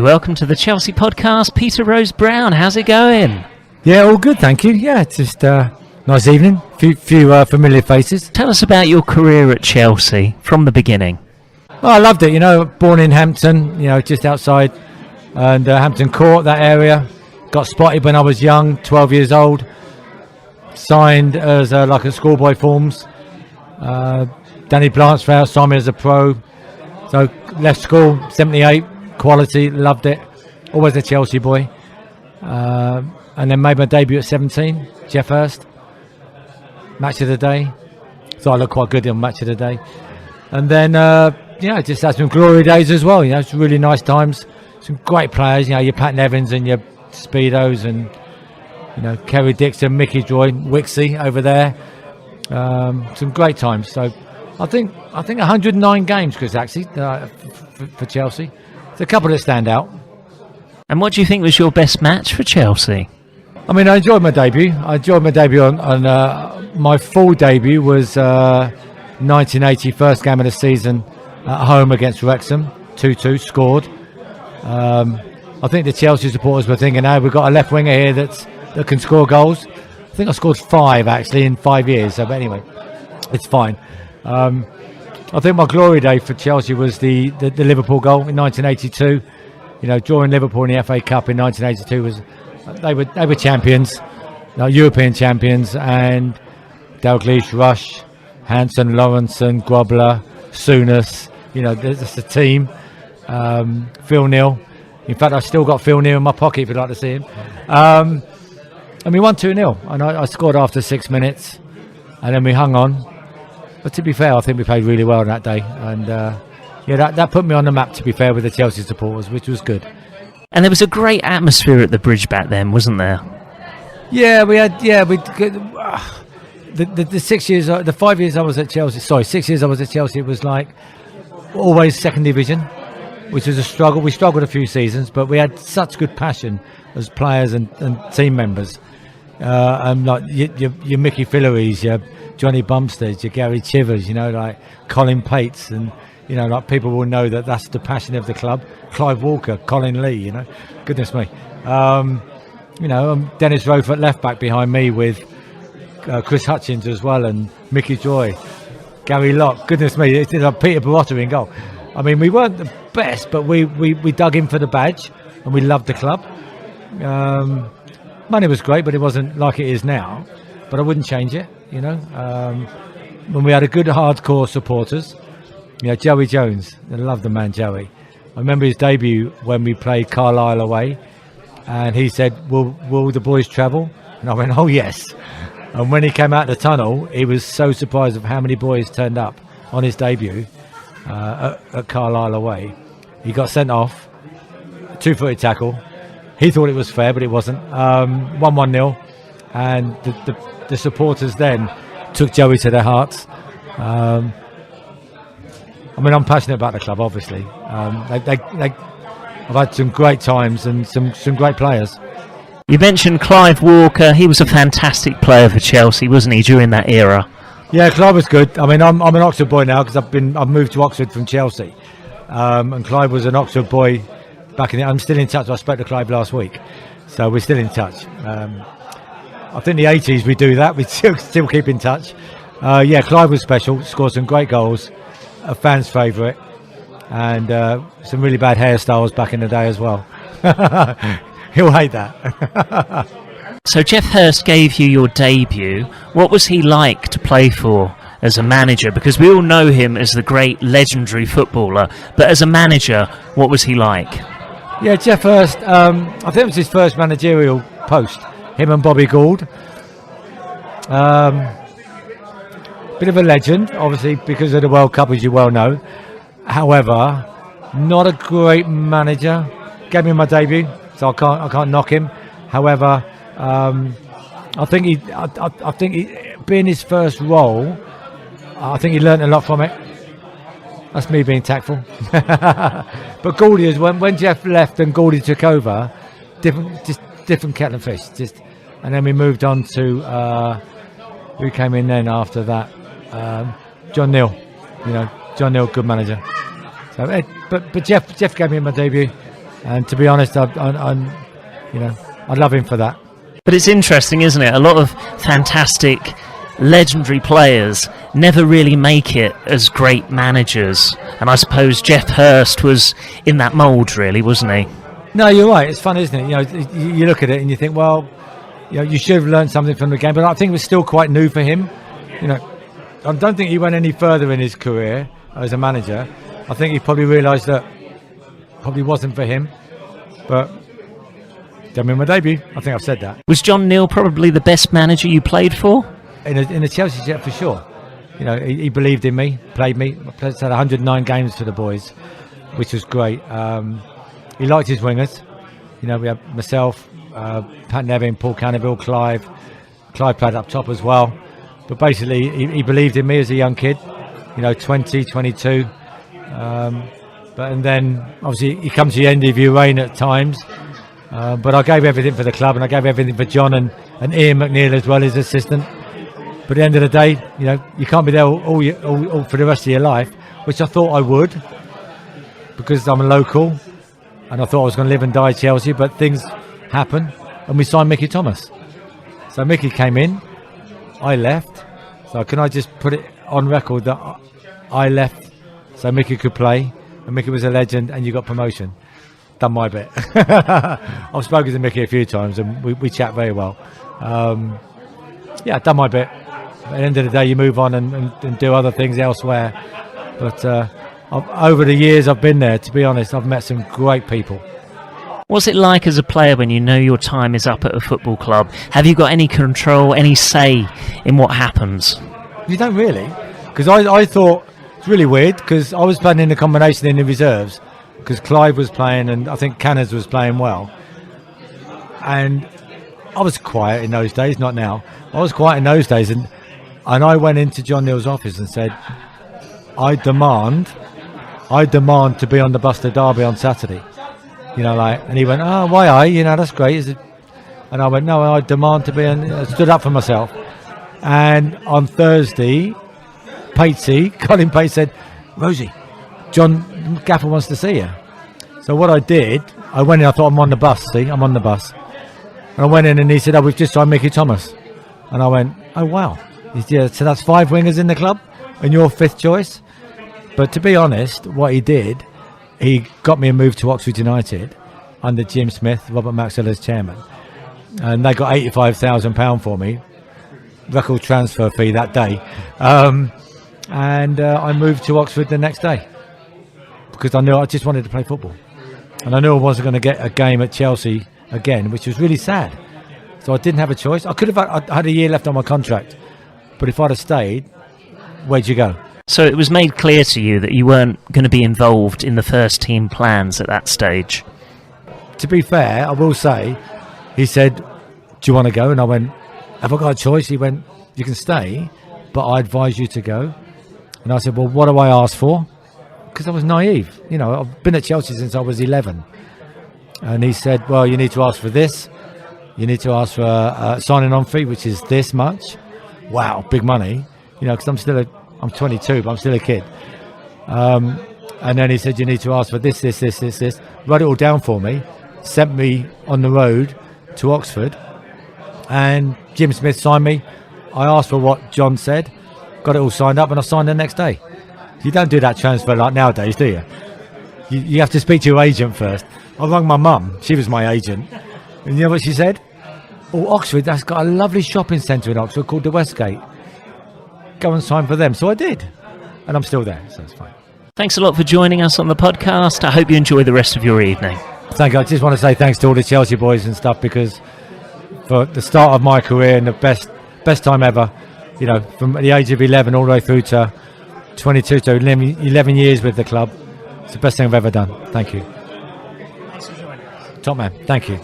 welcome to the Chelsea podcast, Peter Rhoades-Brown. How's it going? Yeah, all good, thank you. Yeah, just nice evening. Few familiar faces. Tell us about your career at Chelsea from the beginning. Oh, I loved it. Born in Hampton, just outside, and Hampton Court, that area. Got spotted when I was young, 12 years old. Signed as like a schoolboy forms. Danny Blanchflower signed me as a pro. So left school, 78, quality, loved it. Always a Chelsea boy. And then made my debut at 17, Jeff Hurst. Match of the day. So I looked quite good on Match of the Day. And then, just had some glory days as well. It's really nice times. Some great players, your Pat Nevins and your Speedos and, Kerry Dixon, Mickey Joy, Wixie over there. Some great times. So I think 109 games, Chris, actually, for Chelsea. There's a couple that stand out. And what do you think was your best match for Chelsea? I enjoyed my debut. On my full debut was 1980, first game of the season at home against Wrexham, 2-2, scored. I think the Chelsea supporters were thinking, we've got a left winger here that can score goals. I think I scored 5 actually in 5 years. So, but anyway, it's fine. I think my glory day for Chelsea was the Liverpool goal in 1982. Drawing Liverpool in the FA Cup in 1982 was they were champions, European champions, and Dalglish, Rush, Hansen, Lawrenson, Grobler, Souness. There's a team. Phil Neal. In fact, I've still got Phil Neal in my pocket if you'd like to see him. And we won 2-0, and I scored after 6 minutes, and then we hung on. But to be fair, I think we played really well that day, and that put me on the map, to be fair, with the Chelsea supporters, which was good. And there was a great atmosphere at the Bridge back then, wasn't there? Yeah, we had. Yeah, the 6 years, the 5 years I was at Chelsea. Sorry, 6 years I was at Chelsea. It was like always second division, which was a struggle. We struggled a few seasons, but we had such good passion as players and team members. And like your Mickey Filleries, your Johnny Bumstead, your Gary Chivers, like Colin Pates, and like people will know that's the passion of the club. Clive Walker, Colin Lee, goodness me. Dennis Rofe at left back behind me with Chris Hutchins as well, and Mickey Joy, Gary Locke, goodness me, it's like Peter Barotta in goal. We weren't the best, but we dug in for the badge, and we loved the club. Money was great, but it wasn't like it is now. But I wouldn't change it, when we had a good hardcore supporters. Joey Jones, I love the man Joey. I remember his debut when we played Carlisle away, and he said, will the boys travel? And I went, oh yes. And when he came out the tunnel, he was so surprised of how many boys turned up on his debut at Carlisle away. He got sent off, 2-footed tackle. He thought it was fair, but it wasn't. 1-1-0, and the supporters then took Joey to their hearts. I'm passionate about the club, obviously. I've had some great times and some great players. You mentioned Clive Walker. He was a fantastic player for Chelsea, wasn't he, during that era? Yeah, Clive was good. I'm an Oxford boy now because I've moved to Oxford from Chelsea, and Clive was an Oxford boy back in. I'm still in touch. I spoke to Clive last week, so we're still in touch. I think the 80s we do that. We still keep in touch. Clive was special. Scored some great goals. A fan's favourite, and some really bad hairstyles back in the day as well. He'll hate that. So Jeff Hurst gave you your debut. What was he like to play for as a manager? Because we all know him as the great legendary footballer, but as a manager, what was he like? Yeah, Jeff Hurst, I think it was his first managerial post, him and Bobby Gould. Bit of a legend, obviously, because of the World Cup, as you well know. However, not a great manager. Gave me my debut, so I can't knock him. However, I think he, being his first role, I think he learned a lot from it. That's me being tactful. But Goldie, when Jeff left and Goldie took over, different kettle of fish. And then we moved on to who came in then after that. John Neal, John Neal, good manager. So, but Jeff gave me my debut. And to be honest, I love him for that. But it's interesting, isn't it? A lot of fantastic, legendary players never really make it as great managers. And I suppose Geoff Hurst was in that mould, really, wasn't he? No, you're right. It's fun, isn't it? You look at it and you think, well, you should have learned something from the game. But I think it was still quite new for him. I don't think he went any further in his career as a manager. I think he probably realised that probably wasn't for him. But I mean, my debut, I think I've said that. Was John Neal probably the best manager you played for? In a Chelsea jet, for sure. He believed in me, played me. I had 109 games for the boys, which was great. He liked his wingers. We had myself, Pat Nevin, Paul Cannaville, Clive. Clive played up top as well. But basically, he believed in me as a young kid, 20, 22. And then, obviously, he comes to the end of your reign at times. But I gave everything for the club, and I gave everything for John and Ian McNeil as well, his assistant. But at the end of the day, you can't be there all for the rest of your life, which I thought I would, because I'm a local, and I thought I was going to live and die at Chelsea. But things happen, and we signed Mickey Thomas. So Mickey came in, I left. So can I just put it on record that I left so Mickey could play, and Mickey was a legend, and you got promotion. Done my bit. I've spoken to Mickey a few times, and we chat very well. Done my bit. At the end of the day, you move on and do other things elsewhere. But over the years I've been there, to be honest, I've met some great people. What's it like as a player when you know your time is up at a football club? Have you got any control, any say in what happens? You don't really, because I thought it's really weird, because I was playing in the combination in the reserves, because Clive was playing and I think Canners was playing well. And I was quiet in those days, not now. I was quiet in those days, and I went into John Neal's office and said, I demand to be on the bus to Derby on Saturday. And he went, oh, why that's great. Is it? And I went, no, I demand to be on. I stood up for myself. And on Thursday, Colin Pates said, Rosie, John Gaffer wants to see you. So what I did, I went in, I thought, I'm on the bus, I'm on the bus. And I went in and he said, we've just signed Mickey Thomas. And I went, oh, wow. So that's 5 wingers in the club and your 5th choice? But to be honest, what he did, he got me a move to Oxford United under Jim Smith, Robert Maxwell as chairman. And they got £85,000 for me, record transfer fee that day. I moved to Oxford the next day, because I knew I just wanted to play football. And I knew I wasn't going to get a game at Chelsea again, which was really sad. So I didn't have a choice. I had a year left on my contract. But if I'd have stayed, where'd you go? So it was made clear to you that you weren't going to be involved in the first team plans at that stage. To be fair, I will say, he said, do you want to go? And I went, have I got a choice? He went, you can stay, but I advise you to go. And I said, well, what do I ask for? Because I was naive. I've been at Chelsea since I was 11. And he said, well, you need to ask for this. You need to ask for a signing on fee, which is this much. Wow, big money. Because I'm 22, but I'm still a kid. And then he said, you need to ask for this. Wrote it all down for me. Sent me on the road to Oxford. And Jim Smith signed me. I asked for what John said. Got it all signed up, and I signed the next day. You don't do that transfer like nowadays, do you? You have to speak to your agent first. I rang my mum. She was my agent. And you know what she said? Oh, Oxford, that's got a lovely shopping centre in Oxford called the Westgate. Go and sign for them. So I did. And I'm still there, so it's fine. Thanks a lot for joining us on the podcast. I hope you enjoy the rest of your evening. Thank you. I just want to say thanks to all the Chelsea boys and stuff, because for the start of my career and the best time ever, from the age of 11 all the way through to 22 to 11 years with the club. It's the best thing I've ever done. Thank you. Thanks for joining us. Top man. Thank you.